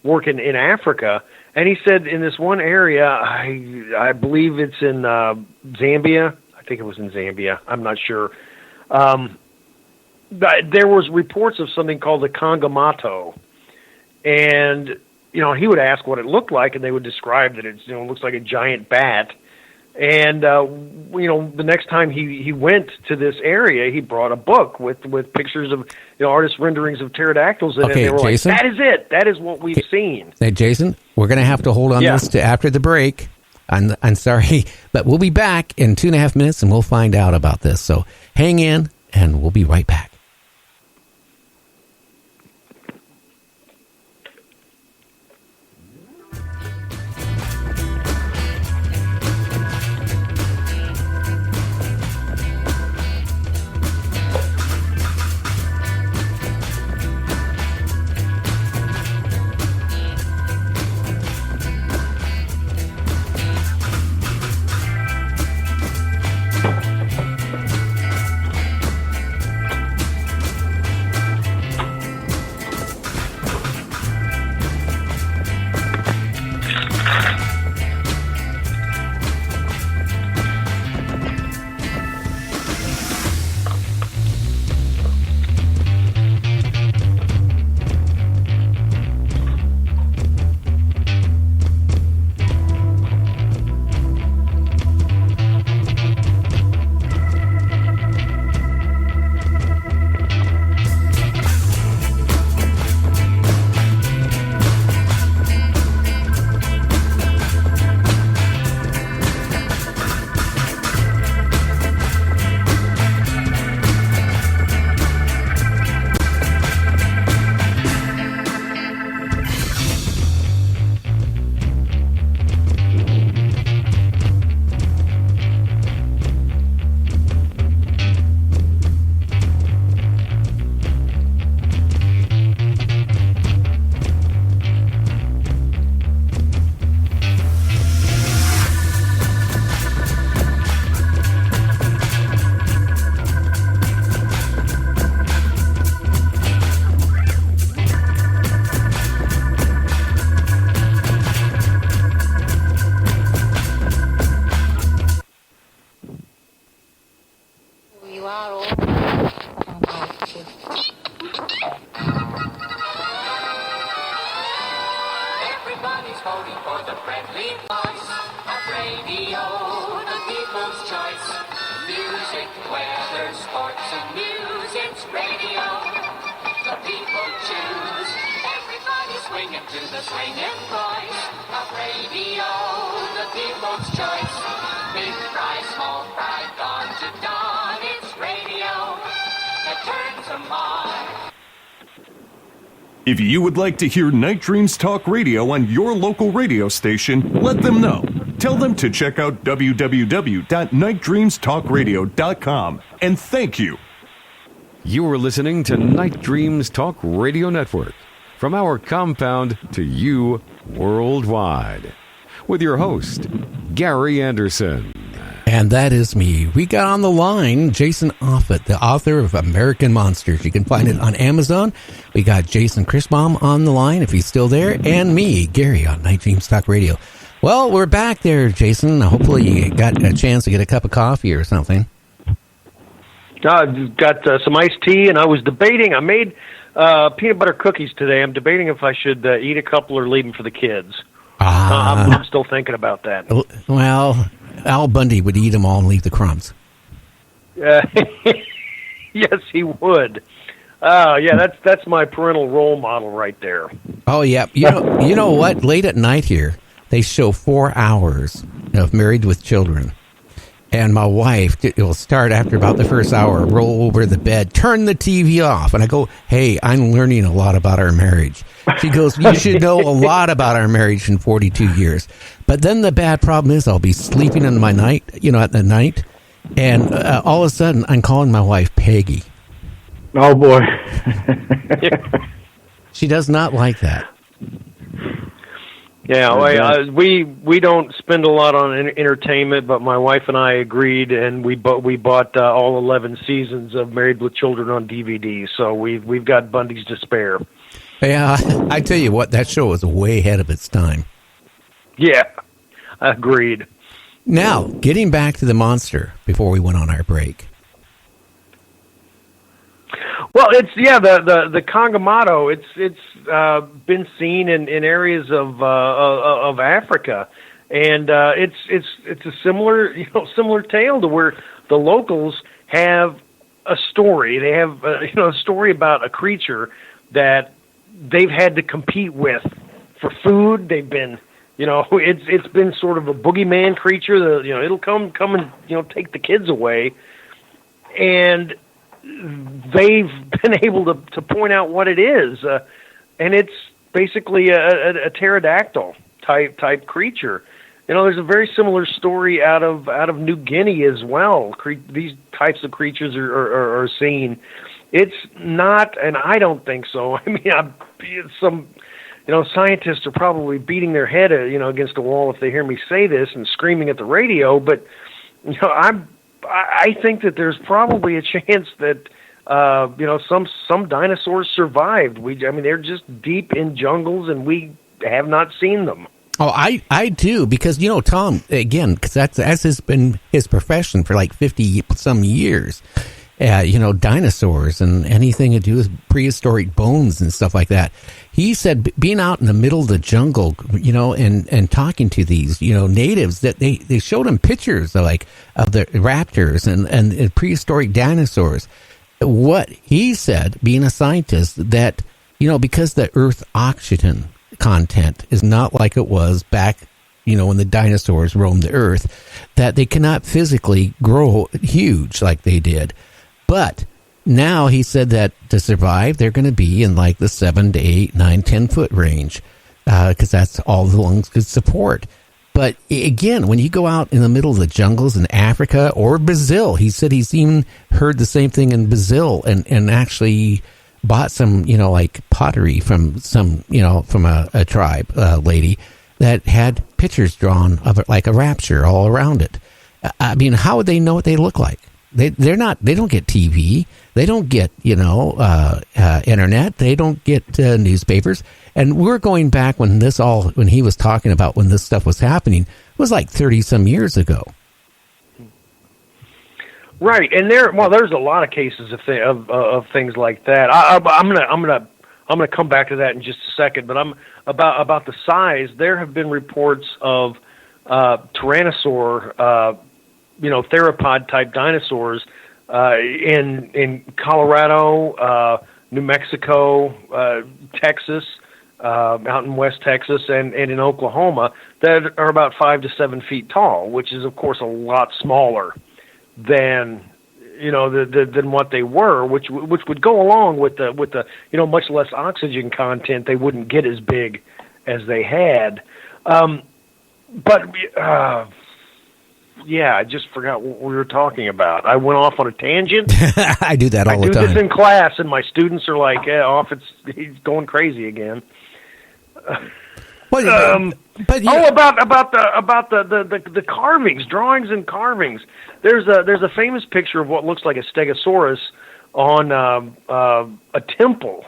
working in Africa, and he said in this one area, I believe it's in Zambia. I think it was in Zambia. I'm not sure. There was reports of something called the Kangamato, and he would ask what it looked like, and they would describe that it looks like a giant bat. And the next time he went to this area, he brought a book with pictures of artist renderings of pterodactyls in it. And they were Jason, like, "That is it. That is what we've seen." Hey, Jason, we're going to have to hold on this to after the break. I'm sorry, but we'll be back in 2.5 minutes, and we'll find out about this. So hang in, and we'll be right back. If you would like to hear Night Dreams Talk Radio on your local radio station, let them know. Tell them to check out www.nightdreamstalkradio.com. And thank you. You are listening to Night Dreams Talk Radio Network. From our compound to you worldwide. With your host, Gary Anderson. And that is me. We got on the line Jason Offitt, the author of American Monsters. You can find it on Amazon. We got Jason Christbaum on the line, if he's still there, and me, Gary, on Night Dreams Talk Radio. Well, we're back there, Jason. Hopefully you got a chance to get a cup of coffee or something. I've got some iced tea, and I was debating. I made peanut butter cookies today. I'm debating if I should eat a couple or leave them for the kids. I'm still thinking about that. Well, Al Bundy would eat them all and leave the crumbs. Yes, he would. That's my parental role model right there. Oh, yeah. You know what? Late at night here, they show 4 hours of Married with Children. And my wife will start after about the first hour, roll over the bed, turn the TV off. And I go, hey, I'm learning a lot about our marriage. She goes, you should know a lot about our marriage in 42 years. But then the bad problem is I'll be sleeping in my night, at the night. And all of a sudden, I'm calling my wife Peggy. Oh, boy. She does not like that. Yeah, we don't spend a lot on entertainment, but my wife and I agreed, and we bought all 11 seasons of Married with Children on DVD. So we've got Bundy's to spare. Yeah, I tell you what, that show was way ahead of its time. Yeah, agreed. Now, getting back to the monster before we went on our break. Well, the Congamato. It's been seen in areas of Africa, and it's a similar tale to where the locals have a story. They have a story about a creature that they've had to compete with for food. They've been it's been sort of a boogeyman creature that it'll come and take the kids away, and they've been able to point out what it is, and it's basically a pterodactyl type creature. There's a very similar story out of New Guinea as well. These types of creatures are seen. It's not, and I don't think so. I mean, some scientists are probably beating their head against a wall if they hear me say this and screaming at the radio. But I think that there's probably a chance that some dinosaurs survived. They're just deep in jungles, and we have not seen them. Oh, I do, because Tom, again, because that's has been his profession for like 50 some years. Dinosaurs and anything to do with prehistoric bones and stuff like that. He said being out in the middle of the jungle, and talking to these, natives, that they showed him pictures of the raptors and prehistoric dinosaurs. What he said, being a scientist, that, because the Earth oxygen content is not like it was back, when the dinosaurs roamed the Earth, that they cannot physically grow huge like they did. But now he said that to survive, they're going to be in like the 7 to 8, 9, 10 foot range, because that's all the lungs could support. But again, when you go out in the middle of the jungles in Africa or Brazil, he said he's even heard the same thing in Brazil, and actually bought some, pottery from from a tribe lady that had pictures drawn of it, like a rapture all around it. I mean, how would they know what they look like? They don't get TV. They don't get, internet. They don't get newspapers. And we're going back when he was talking about when this stuff was happening, it was like 30 some years ago. Right. And there's a lot of cases of things like that. I'm going to come back to that in just a second, but I'm about the size. There have been reports of tyrannosaur theropod type dinosaurs in Colorado, New Mexico, Texas, out in West Texas, and in Oklahoma, that are about 5 to 7 feet tall, which is of course a lot smaller than than what they were, which would go along with the much less oxygen content. They wouldn't get as big as they had, yeah, I just forgot what we were talking about. I went off on a tangent. I do that all the time. I do this in class, and my students are like, he's going crazy again. Well, about the carvings, drawings and carvings. There's a famous picture of what looks like a stegosaurus on a temple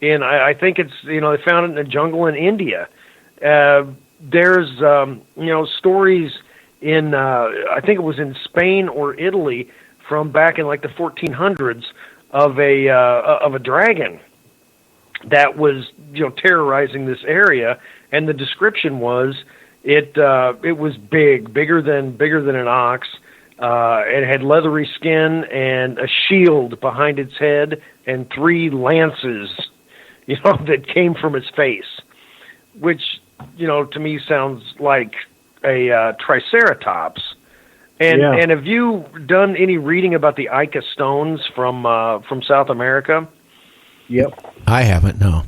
I think it's they found it in the jungle in India. There's stories in I think it was in Spain or Italy from back in like the 1400s of a dragon that was terrorizing this area, and the description was it was bigger than an ox. It had leathery skin and a shield behind its head and 3 lances, that came from its face, which to me sounds like a triceratops. And have you done any reading about the Ica stones from South America? Yep. I haven't, no.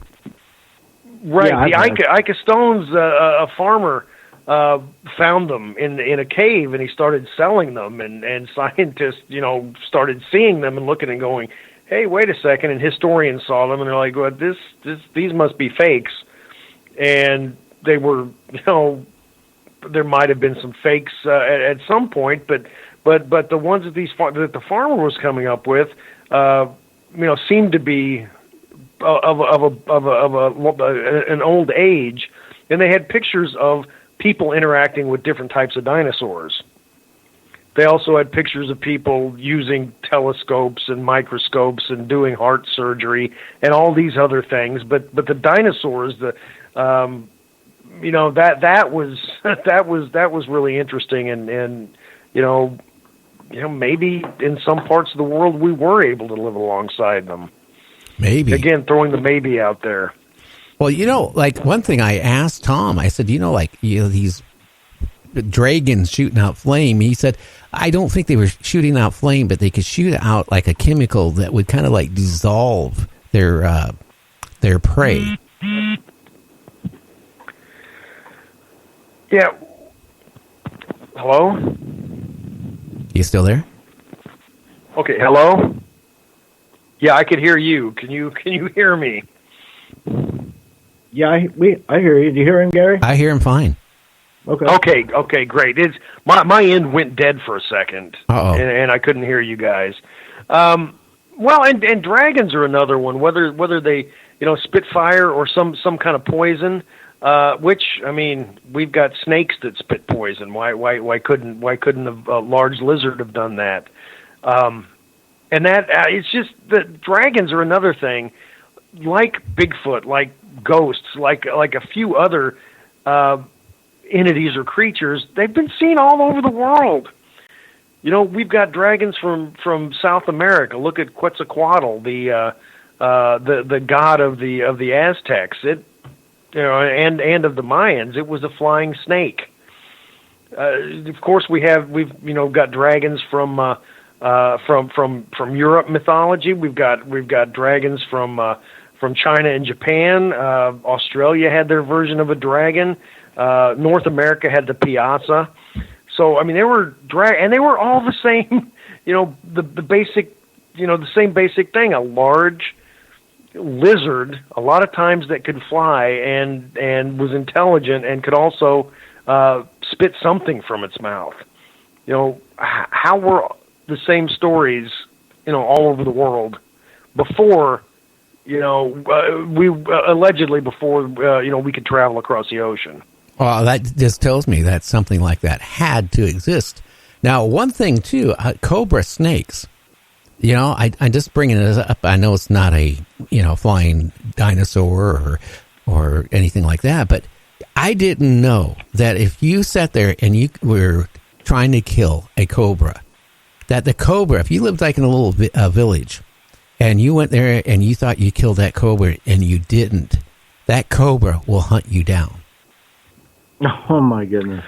Right, yeah, the Ica stones. A farmer found them in a cave, and he started selling them, and scientists started seeing them and looking and going, hey, wait a second, and historians saw them, and they're like, well, these must be fakes. And they were, there might have been some fakes at some point, but the ones that the farmer was coming up with, seemed to be an old age, and they had pictures of people interacting with different types of dinosaurs. They also had pictures of people using telescopes and microscopes and doing heart surgery and all these other things. But the dinosaurs, that was really interesting, and maybe in some parts of the world we were able to live alongside them. Maybe. Again, throwing the maybe out there. Well, like one thing I asked Tom, I said, these dragons shooting out flame. He said, I don't think they were shooting out flame, but they could shoot out like a chemical that would kind of like dissolve their prey. Yeah. Hello? You still there? Okay, hello? Yeah, I could hear you. Can you hear me? Yeah, I hear you. Do you hear him, Gary? I hear him fine. Okay, great. It's my end went dead for a second, and I couldn't hear you guys. Well, and dragons are another one. Whether they spit fire or some kind of poison. Which, I mean, we've got snakes that spit poison. Why couldn't a large lizard have done that? And that it's just that dragons are another thing, like Bigfoot, like ghosts, like a few other entities or creatures. They've been seen all over the world. We've got dragons from South America. Look at Quetzalcoatl, the god of the Aztecs. And of the Mayans. It was a flying snake. Of course, we've got dragons from Europe mythology. We've got dragons from China and Japan. Australia had their version of a dragon. North America had the piazza. So I mean, they were and they were all the same. The basic, the same basic thing. A large lizard, a lot of times that could fly and was intelligent and could also spit something from its mouth. How were the same stories, all over the world before, we allegedly before, we could travel across the ocean. Well, that just tells me that something like that had to exist. Now, one thing too, cobra snakes. I'm just bringing it up. I know it's not a, flying dinosaur or anything like that, but I didn't know that if you sat there and you were trying to kill a cobra, that the cobra, if you lived like in a little village and you went there and you thought you killed that cobra and you didn't, that cobra will hunt you down. Oh, my goodness.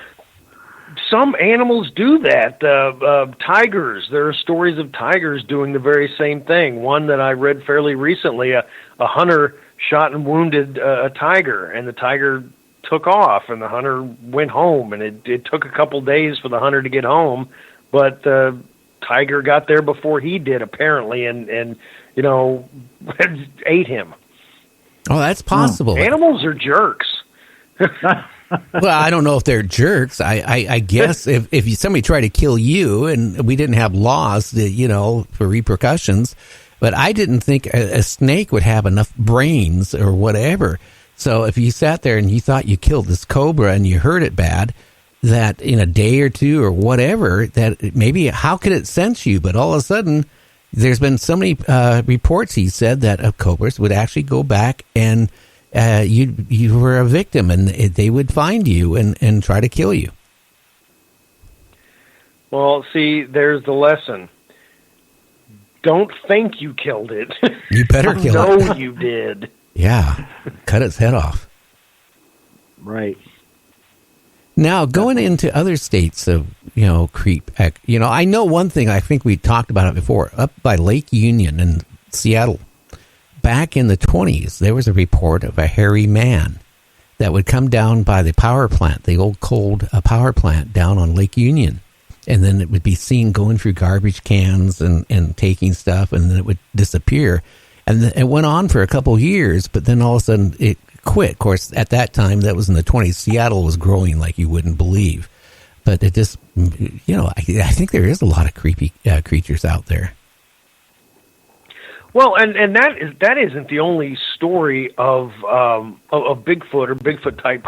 Some animals do that. Tigers, there are stories of tigers doing the very same thing. One that I read fairly recently, a hunter shot and wounded a tiger, and the tiger took off, and the hunter went home, and it took a couple days for the hunter to get home, but the tiger got there before he did, apparently, and ate him. Oh, that's possible. Animals are jerks. Well, I don't know if they're jerks. I guess if somebody tried to kill you and we didn't have laws that, for repercussions, but I didn't think a snake would have enough brains or whatever. So if you sat there and you thought you killed this cobra and you hurt it bad, that in a day or two or whatever, that maybe how could it sense you? But all of a sudden, there's been so many reports, he said, that cobras would actually go back and you were a victim, and they would find you and try to kill you. Well, see, there's the lesson. Don't think you killed it. You better kill it. No, you did. Yeah, cut its head off. Right. Now, going into other states of, creep, I know one thing, I think we talked about it before, up by Lake Union in Seattle. Back in the 1920s, there was a report of a hairy man that would come down by the power plant, the old cold power plant down on Lake Union. And then it would be seen going through garbage cans and taking stuff, and then it would disappear. And it went on for a couple of years, but then all of a sudden it quit. Of course, at that time, that was in the 1920s, Seattle was growing like you wouldn't believe. But it just, I think there is a lot of creepy creatures out there. Well, and that isn't the only story of Bigfoot or Bigfoot type